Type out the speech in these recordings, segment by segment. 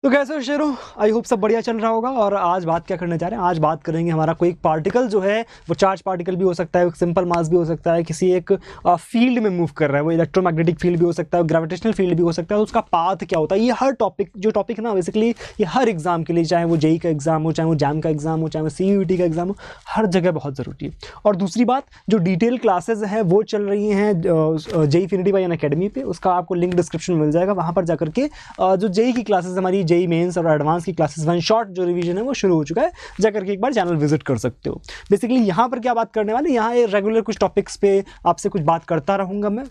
तो कैसे हो शेरों, आई होप सब बढ़िया चल रहा होगा। और आज बात क्या करने जा रहे हैं, आज बात करेंगे हमारा कोई एक पार्टिकल जो है वो चार्ज पार्टिकल भी हो सकता है, सिंपल मास भी हो सकता है, किसी एक फील्ड में मूव कर रहा है, वो इलेक्ट्रोमैग्नेटिक फील्ड भी हो सकता है, ग्रेविटेशनल फील्ड भी हो सकता है। तो उसका पाथ क्या होता है, ये हर टॉपिक ना बेसिकली ये हर एग्जाम के लिए, चाहे वो जेई का एग्जाम हो, चाहे वो जैम का एग्जाम हो, चाहे वो CUET का एग्जाम हो, हर जगह बहुत ज़रूरी है। और दूसरी बात, जो डिटेल क्लासेज हैं वो चल रही हैं JEEfinity बाय अनअकैडमी पे, उसका आपको लिंक डिस्क्रिप्शन में मिल जाएगा। वहाँ पर जाकर के जो जेई की क्लासेस, हमारी जेई मेंस और एडवांस की क्लासेस वन शॉट जो रिवीजन है वो शुरू हो चुका है, जाकर के एक बार चैनल विजिट कर सकते हो। बेसिकली यहाँ पर क्या बात करने वाले, यहाँ रेगुलर कुछ टॉपिक्स पे आपसे कुछ बात करता रहूँगा मैं।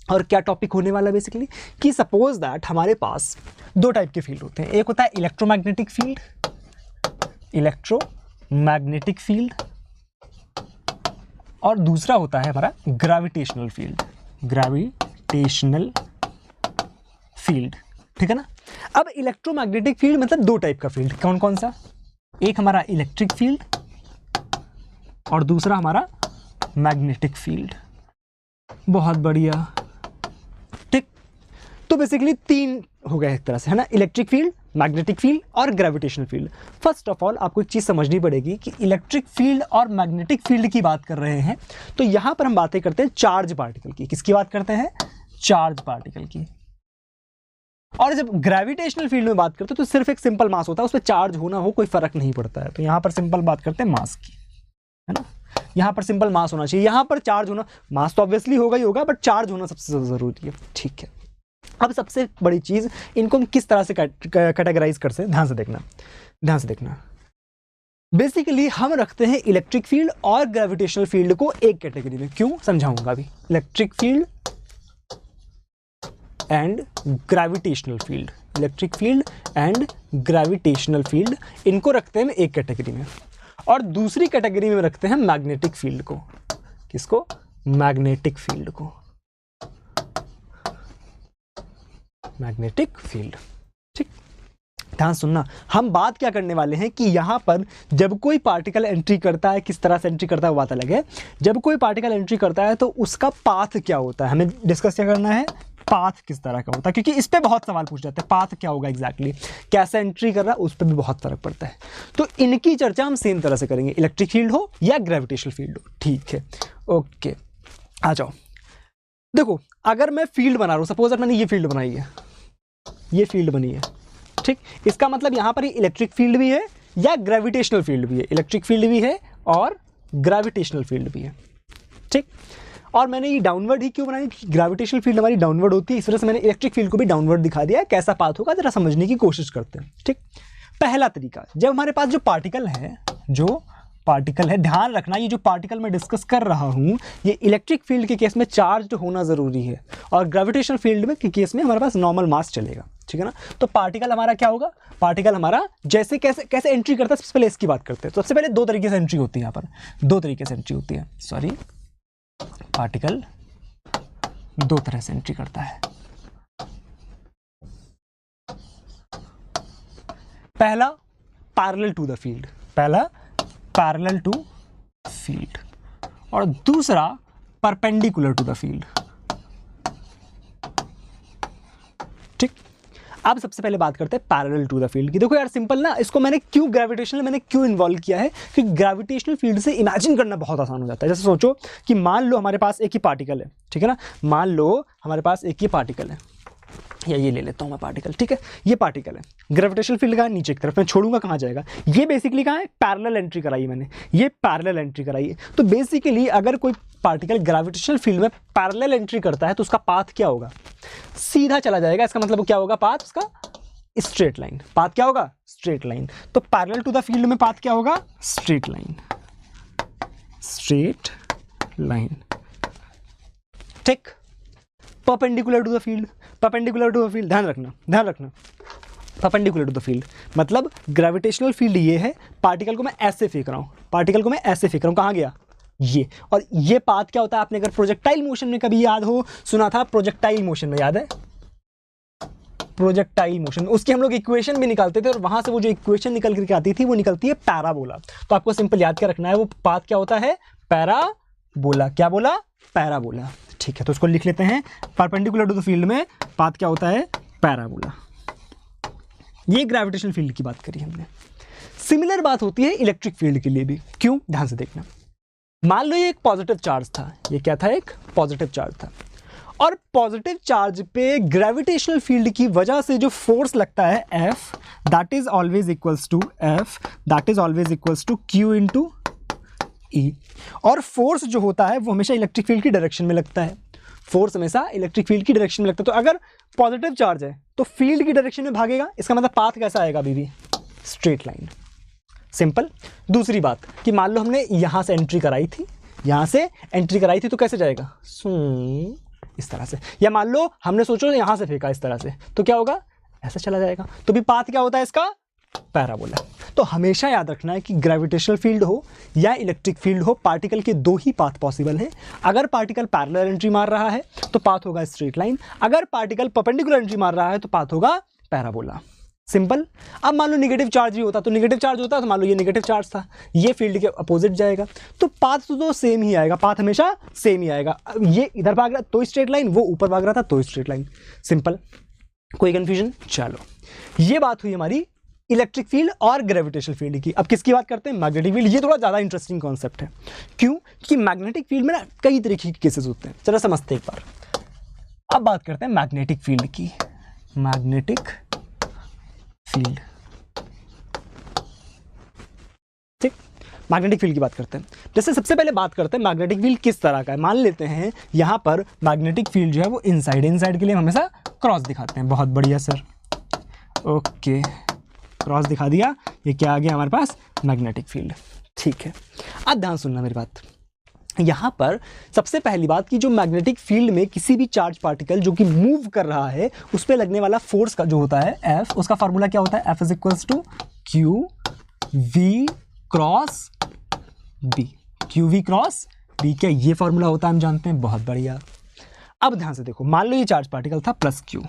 और क्या टॉपिक होने वाला है बेसिकली कि सपोज दैट हमारे पास दो टाइप के फील्ड होते हैं, एक होता है इलेक्ट्रोमैग्नेटिक फील्ड और दूसरा होता है हमारा ग्रेविटेशनल फील्ड, ठीक है ना। अब इलेक्ट्रोमैग्नेटिक फील्ड मतलब दो टाइप का फील्ड, कौन कौन सा, एक हमारा इलेक्ट्रिक फील्ड और दूसरा हमारा मैग्नेटिक फील्ड। बहुत बढ़िया, ठीक। तो बेसिकली तीन हो गए एक तरह से, है ना, इलेक्ट्रिक फील्ड, मैग्नेटिक फील्ड और gravitational field. First of all आपको एक चीज़ समझनी पड़ेगी कि इलेक्ट्रिक फील्ड और मैग्नेटिक फील्ड की बात कर रहे हैं तो यहाँ पर हम बातें करते हैं चार्ज पार्टिकल की। किसकी बात करते हैं, चार्ज पार्टिकल की। और जब ग्रेविटेशनल फील्ड में बात करते हैं तो सिर्फ एक सिंपल मास होता है, उस पर चार्ज होना हो कोई फर्क नहीं पड़ता है। तो यहाँ पर सिंपल बात करते हैं मास की, है ना। यहाँ पर सिंपल मास होना चाहिए, यहाँ पर चार्ज होना, मास तो ऑब्वियसली होगा ही होगा, बट चार्ज होना सबसे ज़्यादा ज़रूरी है, ठीक है। अब सबसे बड़ी चीज़, इनको हम किस तरह से कैटेगराइज कर सकते हैं, ध्यान से देखना। बेसिकली हम रखते हैं इलेक्ट्रिक फील्ड और ग्रेविटेशनल फील्ड को एक कैटेगरी में। क्यों, समझाऊंगा अभी। Electric field and gravitational field, इनको रखते हैं एक कैटेगरी में। और दूसरी कैटेगरी में रखते हैं मैग्नेटिक फील्ड को। किसको, मैग्नेटिक फील्ड, ठीक। ध्यान सुनना, हम बात क्या करने वाले हैं कि यहां पर जब कोई पार्टिकल एंट्री करता है, किस तरह से एंट्री करता है वो बात अलग है। जब कोई पार्टिकल एंट्री करता है तो उसका पाथ क्या होता है, हमें डिस्कस क्या करना है, पाथ किस तरह का होता है, क्योंकि इस पे बहुत सवाल पूछ जाते हैं, पाथ क्या होगा एग्जैक्टली, कैसे एंट्री कर रहा है, उस पर भी बहुत फर्क पड़ता है। तो इनकी चर्चा हम सेम तरह से करेंगे, इलेक्ट्रिक फील्ड हो या ग्रेविटेशनल फील्ड हो, ठीक है। ओके, आ जाओ। देखो, अगर मैं फील्ड बना रहा हूं, सपोज मैंने ये फील्ड बनाई है, ये फील्ड बनी है, ठीक। इसका मतलब यहां पर इलेक्ट्रिक फील्ड भी है या ग्रेविटेशनल फील्ड भी है, इलेक्ट्रिक फील्ड भी है और ग्रेविटेशनल फील्ड भी है, ठीक। और मैंने ये डाउनवर्ड ही क्यों बनाई, ग्रेविटेशनल फील्ड हमारी डाउनवर्ड होती है, इस तरह से मैंने इलेक्ट्रिक फील्ड को भी डाउनवर्ड दिखा दिया है। कैसा पाथ होगा जरा समझने की कोशिश करते हैं, ठीक। पहला तरीका, जब हमारे पास जो पार्टिकल है, ध्यान रखना, ये जो पार्टिकल मैं डिस्कस कर रहा हूं ये इलेक्ट्रिक फील्ड के केस में चार्ज होना जरूरी है और ग्रेविटेशनल फील्ड में के केस में हमारे पास नॉर्मल मास चलेगा, ठीक है ना। तो पार्टिकल हमारा क्या होगा, पार्टिकल हमारा जैसे कैसे एंट्री करता है, सबसे पहले इसकी बात करते हैं। तो सबसे पहले दो तरीके से एंट्री होती है, यहाँ पर दो तरीके से एंट्री होती है, सॉरी, पार्टिकल दो तरह से एंट्री करता है। पहला पैरेलल टू द फील्ड, और दूसरा परपेंडिकुलर टू द फील्ड, ठीक। अब सबसे पहले बात करते हैं पैरेलल टू द फील्ड की। देखो यार, सिंपल ना, इसको मैंने क्यों इन्वॉल्व किया है, क्योंकि ग्रेविटेशनल फील्ड से इमेजिन करना बहुत आसान हो जाता है। जैसे सोचो कि मान लो हमारे पास एक ही पार्टिकल है, ठीक है ना, मान लो हमारे पास एक ही पार्टिकल है, या ये ले लेता हूं मैं पार्टिकल, ठीक है, ये पार्टिकल है, ग्रेविटेशनल फील्ड का नीचे की तरफ, मैं छोड़ूंगा कहाँ जाएगा, ये बेसिकली कहाँ है, पैरेलल एंट्री कराई मैंने, ये पैरेलल एंट्री कराई है। तो बेसिकली अगर कोई पार्टिकल ग्रेविटेशनल फील्ड में पैरेलल एंट्री करता है तो उसका पाथ क्या होगा, सीधा चला जाएगा। इसका मतलब क्या होगा, पाथ उसका स्ट्रेट लाइन, पाथ क्या होगा, स्ट्रेट लाइन। तो पैरेलल टू द फील्ड में पाथ क्या होगा, स्ट्रेट लाइन, ठीक। परपेंडिकुलर टू द फील्ड, ध्यान रखना, परपेंडिकुलर टू द फील्ड मतलब ग्रेविटेशनल फील्ड ये है, पार्टिकल को मैं ऐसे फेंक रहा हूं, कहाँ गया, ये। और ये पाथ क्या होता है, आपने अगर प्रोजेक्टाइल मोशन में कभी याद हो, सुना था प्रोजेक्टाइल मोशन में, याद है प्रोजेक्टाइल मोशन, उसकी हम लोग इक्वेशन भी निकालते थे और वहां से वो जो इक्वेशन निकल करके आती थी वो निकलती है पैराबोला। तो आपको सिंपल याद क्या रखना है, वो पाथ क्या होता है, पैराबोला। क्या बोला, पैराबोला, ठीक है। तो उसको लिख लेते हैं, परपेंडिकुलर टू द फील्ड में पाथ क्या होता है, पैराबोला। ये ग्रेविटेशनल फील्ड की बात करी हमने। सिमिलर बात होती है इलेक्ट्रिक फील्ड के लिए भी। क्यों? ध्यान से देखना। मान लो ये एक पॉजिटिव चार्ज था, ये क्या था? एक पॉजिटिव चार्ज था, और पॉजिटिव चार्ज पे ग्रेविटेशनल फील्ड की वजह से जो फोर्स लगता है F, that is always equals to F, that is always equals to Q into E। और फोर्स जो होता है वो हमेशा इलेक्ट्रिक फील्ड की डायरेक्शन में लगता है। फोर्स हमेशा इलेक्ट्रिक फील्ड की डायरेक्शन में लगता है। तो अगर पॉजिटिव चार्ज है तो फील्ड की डायरेक्शन में भागेगा, इसका मतलब पाथ कैसा आएगा अभी भी? Straight line. सिंपल। दूसरी बात कि मान लो हमने यहां से एंट्री कराई थी, यहां से एंट्री कराई थी, तो कैसे जाएगा? इस तरह से। या मान लो हमने सोचो यहां से फेंका इस तरह से, तो क्या होगा? ऐसा चला जाएगा। तो भी पाथ क्या होता है इसका? पैराबोला। तो हमेशा याद रखना है कि ग्रेविटेशनल फील्ड हो या इलेक्ट्रिक फील्ड हो, पार्टिकल के दो ही पाथ पॉसिबल है। अगर पार्टिकल पैरेलल एंट्री मार रहा है तो पाथ होगा स्ट्रेट लाइन, अगर पार्टिकल परपेंडिकुलर एंट्री मार रहा है तो पाथ होगा पैराबोला। सिंपल। अब मान लो नेगेटिव चार्ज ही होता, तो नेगेटिव चार्ज होता तो मान लो ये नेगेटिव चार्ज था, ये फील्ड के अपोजिट जाएगा, तो पाथ तो सेम ही आएगा, पाथ हमेशा सेम ही आएगा। ये इधर भाग रहा तो स्ट्रेट लाइन, वो ऊपर भाग रहा था तो स्ट्रेट लाइन। सिंपल। कोई कंफ्यूजन? चलो, ये बात हुई हमारी इलेक्ट्रिक फील्ड और ग्रेविटेशनल फील्ड की। अब किसकी बात करते हैं? Magnetic field. ये थोड़ा ज़्यादा इंटरेस्टिंग कॉन्सेप्ट है। क्यों? कि मैग्नेटिक फील्ड में ना कई तरीके के केसेस होते हैं। चलो समझते हैं एक बार। अब बात करते हैं मैग्नेटिक फील्ड की। मैग्नेटिक फील्ड, ठीक, मैग्नेटिक फील्ड की बात करते हैं। जैसे सबसे पहले बात करते हैं मैग्नेटिक फील्ड किस तरह का है। मान लेते हैं यहाँ पर मैग्नेटिक फील्ड जो है वो इनसाइड के लिए हम हमेशा क्रॉस दिखाते हैं। बहुत बढ़िया सर, ओके, क्रॉस दिखा दिया। ये क्या आ गया हमारे पास? Magnetic field. ठीक है, अब ध्यान सुनना मेरी बात। यहाँ पर सबसे पहली बात कि जो मैग्नेटिक फील्ड में किसी भी चार्ज पार्टिकल जो कि मूव कर रहा है उस पर लगने वाला फोर्स का जो होता है F, उसका फार्मूला क्या होता है? F is equals to Q V cross B. Q V cross B, क्या ये फार्मूला होता है? हम जानते हैं। बहुत बढ़िया। अब ध्यान से देखो, मान लो ये चार्ज पार्टिकल था प्लस क्यू,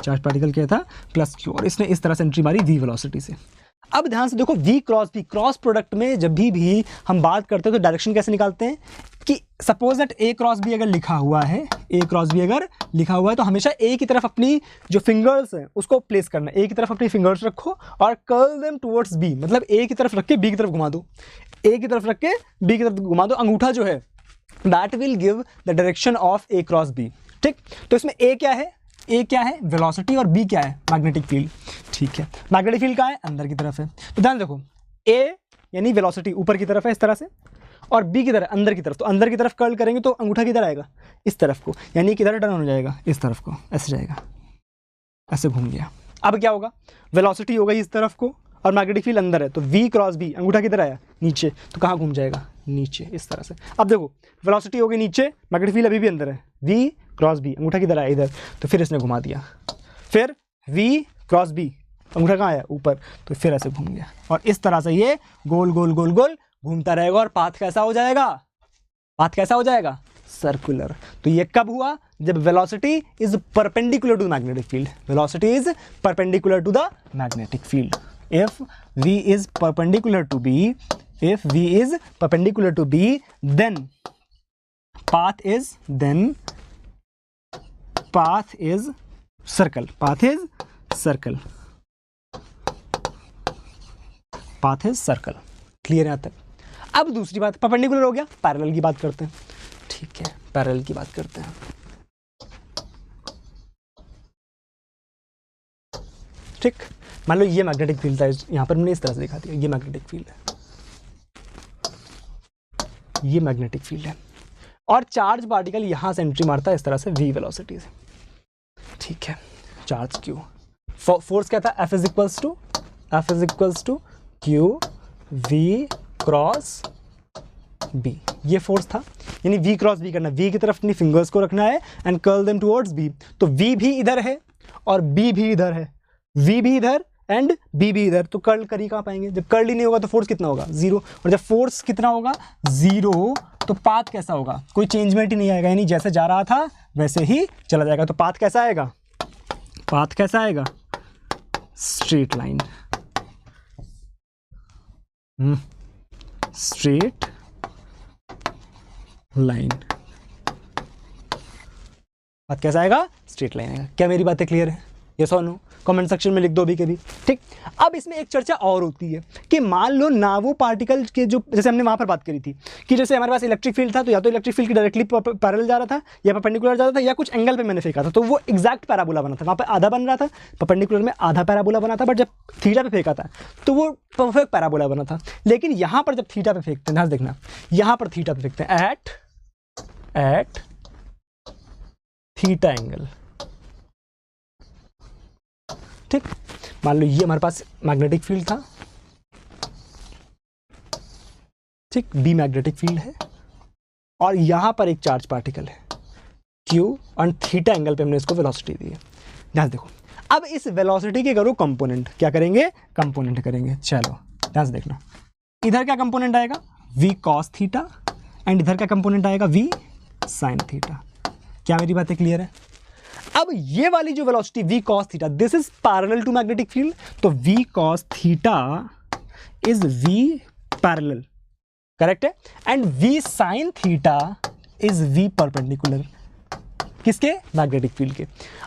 चार्ज पार्टिकल क्या था? प्लस क्यू, और इसने इस तरह से एंट्री मारी v वेलोसिटी से। अब ध्यान से देखो, v cross b, cross product में जब भी हम बात करते हैं तो डायरेक्शन कैसे निकालते हैं? कि suppose that a cross b अगर लिखा हुआ है, a क्रॉस b अगर लिखा हुआ है तो हमेशा a की तरफ अपनी जो फिंगर्स हैं उसको प्लेस करना है। a की तरफ अपनी फिंगर्स रखो और कर्ल देम टुवर्ड्स b, मतलब a की तरफ रख के b की तरफ घुमा दो, a की तरफ रख के b की तरफ घुमा दो। अंगूठा जो है that will give the direction of a cross b। ठीक, तो इसमें a क्या है? ए क्या है? वेलोसिटी, और बी क्या है? Magnetic field. ठीक है, मैग्नेटिक फील्ड कहाँ है? अंदर की तरफ है। तो ध्यान देखो, ए यानी वेलोसिटी ऊपर की तरफ है इस तरह से, और बी की तरफ अंदर की तरफ। तो अंदर की तरफ कर्ल करेंगे तो अंगूठा किधर आएगा? इस तरफ को, यानी किधर टर्न हो जाएगा? इस तरफ को, ऐसे जाएगा, ऐसे घूम गया। अब क्या होगा? वेलोसिटी हो गई इस तरफ को और मैग्नेटिक फील्ड अंदर है, तो वी क्रॉस बी, अंगूठा किधर आया? नीचे, तो कहाँ घूम जाएगा? नीचे, इस तरह से। अब देखो, वेलोसिटी हो गई नीचे, मैग्नेटिक फील्ड अभी भी अंदर है, वी क्रॉस बी, अंगूठा किधर आया? इधर, तो फिर इसने घुमा दिया। फिर वी क्रॉस बी, अंगूठा कहाँ आया? ऊपर, तो फिर ऐसे घूम गया। और इस तरह से ये गोल गोल गोल गोल घूमता रहेगा। और पाथ कैसा हो जाएगा? पाथ कैसा हो जाएगा? सर्कुलर। तो ये कब हुआ? जब velocity is perpendicular to magnetic field. Velocity is perpendicular to the magnetic field. If v is perpendicular to b, if v is perpendicular to b, then path is circle. Path is circle. Clear है यहाँ तक? अब दूसरी बात, perpendicular हो गया, parallel की बात करते हैं। ठीक है, पैरेलल की बात करते हैं। ठीक, मान लो ये मैग्नेटिक फील्ड था, यहाँ पर मैंने इस तरह से दिखा दिया, ये मैग्नेटिक फील्ड है, ये मैग्नेटिक फील्ड है, और चार्ज पार्टिकल यहाँ से एंट्री मारता है इस तरह से v वेलोसिटी से। ठीक है, चार्ज q, फोर्स क्या था? F is equals to q v cross b, ये फोर्स था। यानी v क्रॉस b करना, v की तरफ अपनी फिंगर्स को रखना है and curl them towards b। तो v भी इधर है और b भी इधर है, v भी इधर एंड b भी इधर, तो कर्ल कर ही कहाँ पाएंगे? जब कर्ल ही नहीं होगा तो फोर्स कितना होगा? जीरो। और जब फोर्स कितना होगा? जीरो, तो पाथ कैसा होगा? कोई चेंजमेंट ही नहीं आएगा, यानी जैसे जा रहा था वैसे ही चला जाएगा। तो पाथ कैसा आएगा? पाथ कैसा आएगा? Straight line. Straight line. Path कैसा आएगा? स्ट्रेट लाइन आएगा। क्या मेरी बातें क्लियर है? यस और नो? कमेंट सेक्शन में लिख दो अभी के भी, ठीक। अब इसमें एक चर्चा और होती है कि मान लो ना वो पार्टिकल के जो, जैसे हमने वहाँ पर बात करी थी कि जैसे हमारे पास इलेक्ट्रिक फील्ड था, तो या तो इलेक्ट्रिक फील्ड की डायरेक्टली पैरेलल जा रहा था या परपेंडिकुलर जा रहा था या कुछ एंगल पे मैंने फेंका था, तो वो एग्जैक्ट पैराबोला बना था। वहाँ पर आधा बन रहा था, परपेंडिकुलर में आधा पैराबोला बना था, बट जब थीटा पे फेंका था तो वो परफेक्ट पैराबोला बना था। लेकिन यहाँ पर जब थीटा पे फेंकते हैं, ध्यान देखना, यहाँ पर थीटा पे फेंकते हैं एट थीटा एंगल, ठीक। मान लो ये हमारे पास मैग्नेटिक फील्ड था, ठीक, बी मैग्नेटिक फील्ड है और यहां पर एक चार्ज पार्टिकल है Q और थीटा एंगल पे हमने इसको वेलोसिटी दी है। ध्यान देखो, अब इस वेलोसिटी के करो कंपोनेंट, क्या करेंगे, कंपोनेंट करेंगे। चलो ध्यान से देखना, इधर क्या कंपोनेंट आएगा, v cos थीटा, एंड इधर क्या कंपोनेंट आएगा, v sin थीटा। क्या मेरी बातें क्लियर है? अब ये वाली जो velocity v cos theta, this is parallel to magnetic field, तो v cos theta is v parallel, correct है, and v sin theta is v perpendicular, किसके, मैग्नेटिक फील्ड के।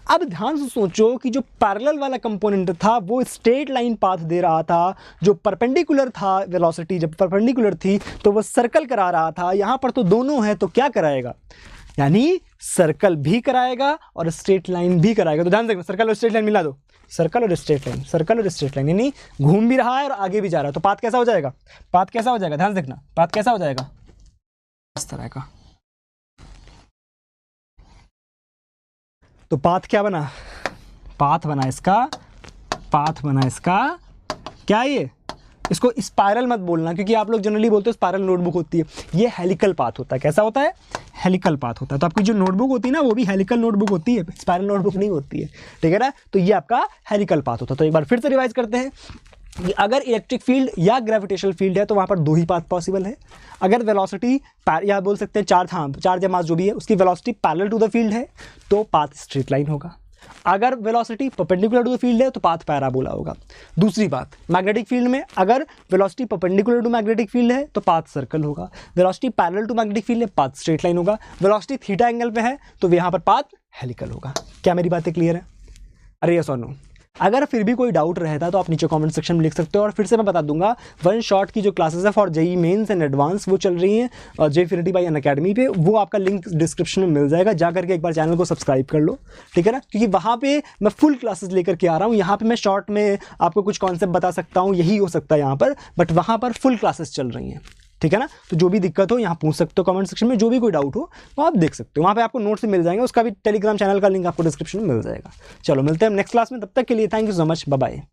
अब ध्यान से सोचो कि जो पैरेलल वाला कंपोनेंट था वो स्ट्रेट लाइन पाथ दे रहा था, जो परपेंडिकुलर था वेलोसिटी जब परपेंडिकुलर थी तो वो सर्कल करा रहा था। यहां पर तो दोनों है, तो क्या कराएगा, यानी सर्कल भी कराएगा और स्ट्रेट लाइन भी कराएगा। तो ध्यान देखना, सर्कल और स्ट्रेट लाइन मिला दो, सर्कल और स्ट्रेट लाइन, सर्कल और स्ट्रेट लाइन, यानी घूम भी रहा है और आगे भी जा रहा है। तो पाथ कैसा हो जाएगा, पाथ कैसा हो जाएगा, ध्यान देखना, पाथ कैसा हो जाएगा, इस तरह का। तो पाथ क्या बना, पाथ बना इसका, पाथ बना इसका क्या, ये इसको स्पाइरल मत बोलना, क्योंकि आप लोग जनरली बोलते हो स्पाइरल नोटबुक होती है, ये हेलिकल पाथ होता है। कैसा होता है, हेलिकल पाथ होता है। तो आपकी जो नोटबुक होती है ना वो भी हेलिकल नोटबुक होती है, स्पाइरल नोटबुक नहीं होती है, ठीक है ना। तो ये आपका हेलिकल पाथ होता है। तो एक बार फिर से रिवाइज करते हैं कि अगर इलेक्ट्रिक फील्ड या ग्रेविटेशनल फील्ड है तो वहाँ पर दो ही पाथ पॉसिबल है। अगर वेलोसिटी या बोल सकते हैं चार्ज, हाँ चार्ज या मास जो भी है उसकी velocity parallel to the field है तो पाथ स्ट्रेट लाइन होगा। अगर velocity perpendicular to the field है तो पाथ पैराबोला होगा। दूसरी बात, मैग्नेटिक फील्ड में अगर velocity perpendicular to magnetic field है तो पाथ सर्कल होगा। Velocity parallel to magnetic field है, पाथ स्ट्रेट लाइन होगा। वेलोसिटी थीटा एंगल पे है तो यहाँ पर पाथ हेलिकल होगा। क्या मेरी बातें क्लियर है? अरे यस और नो? अगर फिर भी कोई डाउट रहता तो आप नीचे कमेंट सेक्शन में लिख सकते हो। और फिर से मैं बता दूंगा, वन शॉट की जो क्लासेस है for JEE Mains and advance वो चल रही हैं जेफिनिटी बाय अनअकैडमी पे, वो आपका लिंक डिस्क्रिप्शन में मिल जाएगा, जा करके एक बार चैनल को सब्सक्राइब कर लो, ठीक है ना। क्योंकि वहाँ पे मैं फुल क्लासेस लेकर के आ रहा हूँ, यहाँ पे मैं शॉर्ट में आपको कुछ कॉन्सेप्ट बता सकता हूँ, यही हो सकता है यहाँ पर, बट वहाँ पर फुल क्लासेस चल रही हैं, ठीक है ना। तो जो भी दिक्कत हो यहाँ पूछ सकते हो कमेंट सेक्शन में, जो भी कोई डाउट हो वो आप देख सकते हो, वहाँ पे आपको नोट्स मिल जाएंगे, उसका भी टेलीग्राम चैनल का लिंक आपको डिस्क्रिप्शन में मिल जाएगा। चलो मिलते हैं नेक्स्ट क्लास में, तब तक के लिए thank you so much, bye bye.